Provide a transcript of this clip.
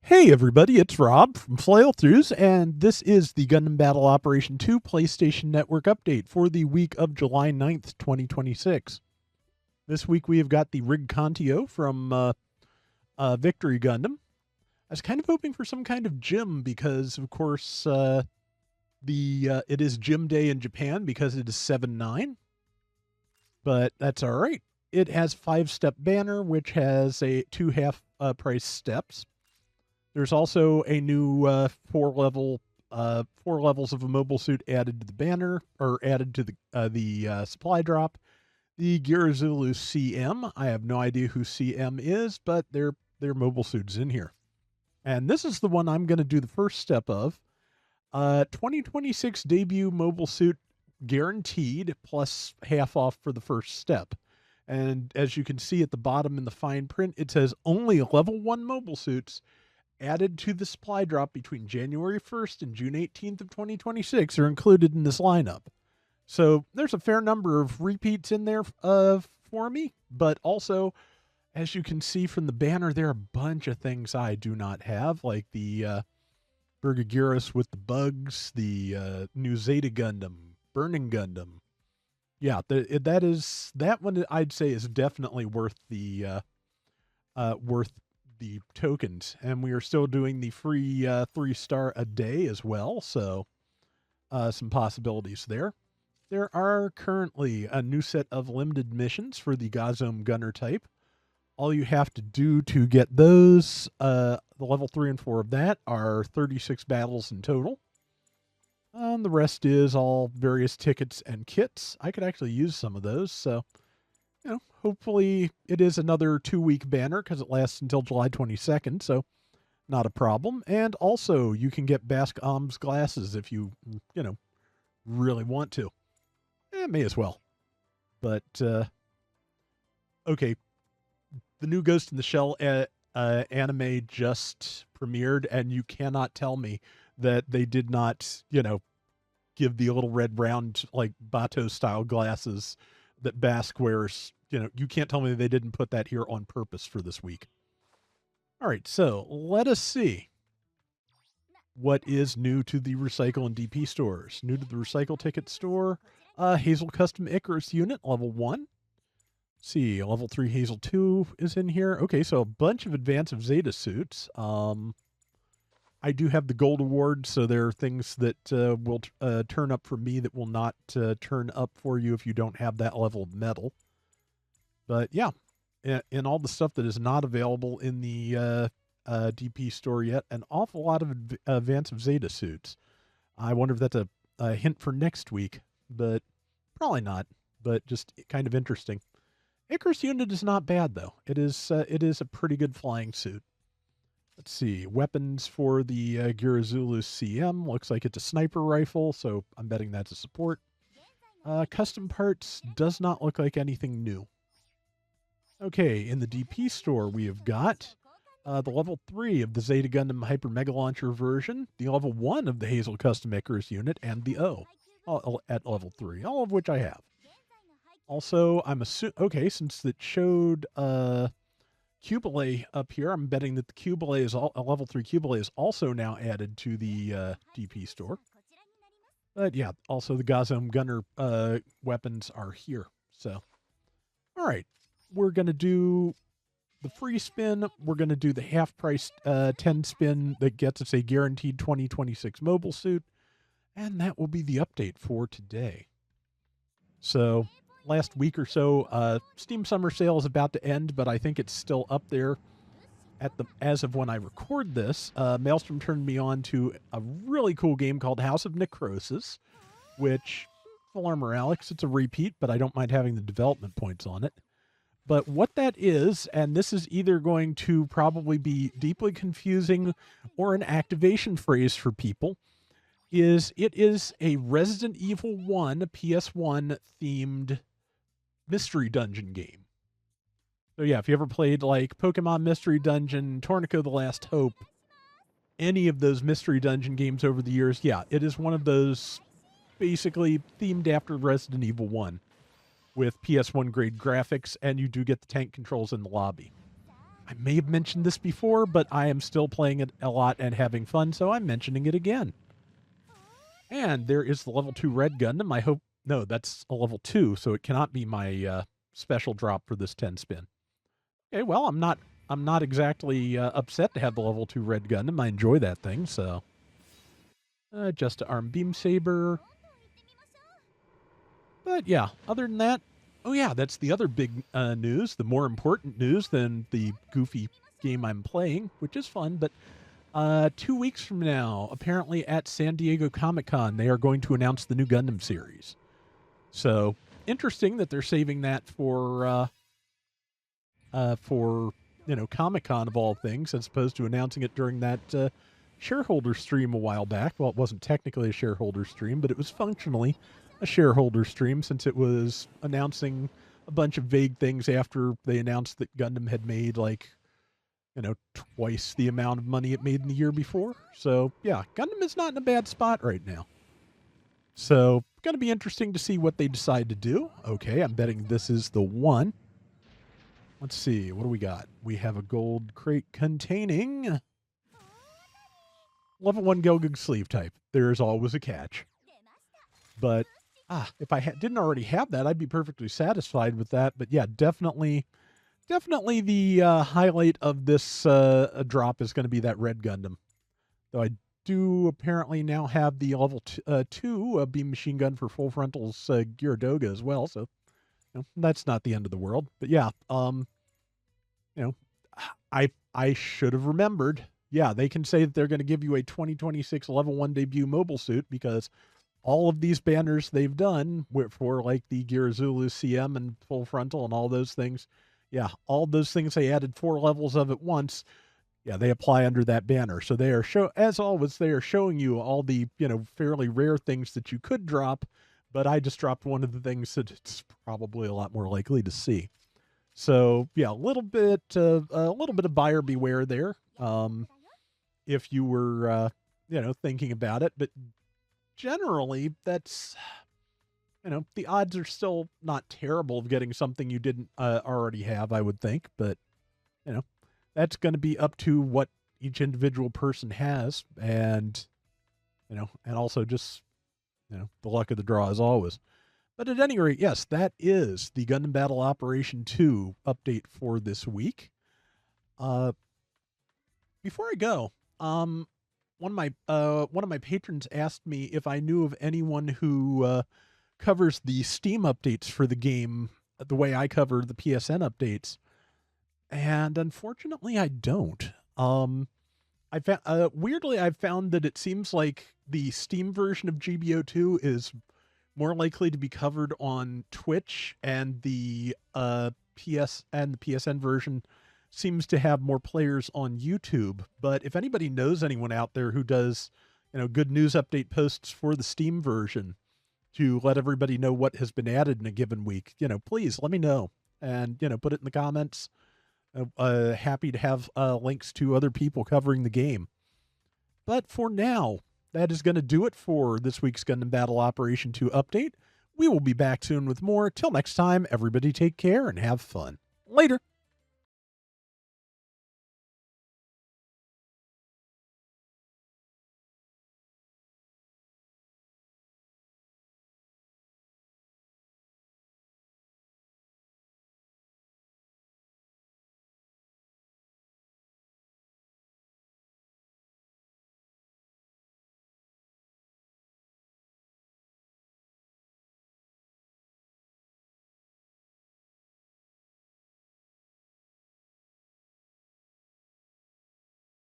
Hey everybody, it's Rob from Flailthroughs, and this is the Gundam Battle Operation 2 PlayStation Network update for the week of July 9th, 2026. This week we have got the Rig Contio from Victory Gundam. I was kind of hoping for some kind of gym because, of course, it is gym day in Japan because it is 7/9, but that's all right. It has 5-step banner, which has two half price steps. There's also a new four levels of a mobile suit added to the banner, or added to the supply drop. The Geara Zulu CM. I have no idea who CM is, but their mobile suit's in here. And this is the one I'm going to do the first step of. 2026 debut mobile suit guaranteed, plus half off for the first step. And as you can see at the bottom in the fine print, it says only level 1 mobile suits added to the supply drop between January 1st and June 18th of 2026 are included in this lineup. So there's a fair number of repeats in there for me, but also, as you can see from the banner, there are a bunch of things I do not have, like the Burgagiris with the bugs, the new Zeta Gundam, Burning Gundam. Yeah, that one I'd say is definitely worth the tokens, and we are still doing the free 3-star a day as well, so some possibilities there. There are currently a new set of limited missions for the Gazom Gunner type. All you have to do to get those, the level 3 and 4 of that, are 36 battles in total. The rest is all various tickets and kits. I could actually use some of those, so hopefully it is another 2-week banner because it lasts until July 22nd, so not a problem. And also, you can get Basque Om's glasses if you really want to. May as well. But, okay, the new Ghost in the Shell anime just premiered, and you cannot tell me that they did not, give the little red round, like, Bato-style glasses that Basque wears. You can't tell me they didn't put that here on purpose for this week. All right, so let us see what is new to the Recycle and DP stores. New to the Recycle Ticket store, Hazel Custom Icarus unit, level 1. Let's see, level 3 Hazel 2 is in here. Okay, so a bunch of Advance of Zeta suits. I do have the gold award, so there are things that will turn up for me that will not turn up for you if you don't have that level of metal. But yeah, and all the stuff that is not available in the DP store yet, an awful lot of Advance of Zeta suits. I wonder if that's a hint for next week, but probably not, but just kind of interesting. Icarus unit is not bad, though. It is a pretty good flying suit. Let's see, weapons for the Geara Zulu CM. Looks like it's a sniper rifle, so I'm betting that's a support. Custom parts does not look like anything new. Okay, in the DP store, we have got the level 3 of the Zeta Gundam Hyper Mega Launcher version, the level 1 of the Hazel Custom Icarus unit, and the O at level 3, all of which I have. Also, I'm assuming, okay, since it showed Cubalay up here, I'm betting that the Cubalay is a level 3 Cubalay is also now added to the DP store. But yeah, also the Gazom Gunner weapons are here. So, all right, we're going to do the free spin. We're going to do the half price 10 spin that gets us a guaranteed 2026 mobile suit. And that will be the update for today. So, last week or so, Steam Summer Sale is about to end, but I think it's still up there as of when I record this. Maelstrom turned me on to a really cool game called House of Necrosis, which, full armor Alex, it's a repeat, but I don't mind having the development points on it. But what that is, and this is either going to probably be deeply confusing or an activation phrase for people, is it is a Resident Evil 1 PS1 themed mystery dungeon game. So yeah, if you ever played like Pokemon Mystery Dungeon, Tornico the Last Hope, any of those mystery dungeon games over the years, yeah, it is one of those basically themed after Resident Evil 1 with PS1 grade graphics, and you do get the tank controls in the lobby. I may have mentioned this before, but I am still playing it a lot and having fun, so I'm mentioning it again. And there is the level 2 red Gundam. I hope, no, that's a level 2, so it cannot be my special drop for this 10 spin. Okay, well, I'm not exactly upset to have the level 2 red Gundam. I enjoy that thing, so just a arm beam saber. But yeah, other than that, oh yeah, that's the other big news, the more important news than the goofy game I'm playing, which is fun. But 2 weeks from now, apparently at San Diego Comic-Con, they are going to announce the new Gundam series. So interesting that they're saving that for Comic-Con of all things, as opposed to announcing it during that shareholder stream a while back. Well, it wasn't technically a shareholder stream, but it was functionally a shareholder stream, since it was announcing a bunch of vague things after they announced that Gundam had made twice the amount of money it made in the year before. So yeah, Gundam is not in a bad spot right now. So going to be interesting to see what they decide to do. Okay, I'm betting this is the one. Let's see, what do we got? We have a gold crate containing level 1 Gelgug sleeve type. There's always a catch. But if I didn't already have that, I'd be perfectly satisfied with that. But yeah, definitely the highlight of this drop is going to be that red Gundam. Though I do apparently now have the level 2 beam machine gun for full frontals Geara as well. So that's not the end of the world. But yeah, I should have remembered. Yeah, they can say that they're going to give you a 2026 level 1 debut mobile suit, because all of these banners they've done for like the Geara Zulu CM and full frontal and all those things, yeah, all those things they added 4 levels of at once. Yeah, they apply under that banner. So they are as always, they are showing you all the fairly rare things that you could drop, but I just dropped one of the things that it's probably a lot more likely to see. So yeah, a little bit of buyer beware there, if you were thinking about it. But generally, that's the odds are still not terrible of getting something you didn't already have, I would think. But that's going to be up to what each individual person has, and and also just the luck of the draw as always. But at any rate, yes, that is the Gundam Battle Operation 2 update for this week. Before I go, one of my patrons asked me if I knew of anyone who covers the Steam updates for the game the way I cover the PSN updates, and unfortunately, I don't. Weirdly, I've found that it seems like the Steam version of GBO2 is more likely to be covered on Twitch, and the PSN version seems to have more players on YouTube. But if anybody knows anyone out there who does, good news update posts for the Steam version to let everybody know what has been added in a given week, please let me know, and put it in the comments. Happy to have links to other people covering the game. But for now, that is going to do it for this week's Gundam Battle Operation 2 update. We will be back soon with more. Till next time, everybody take care and have fun. Later.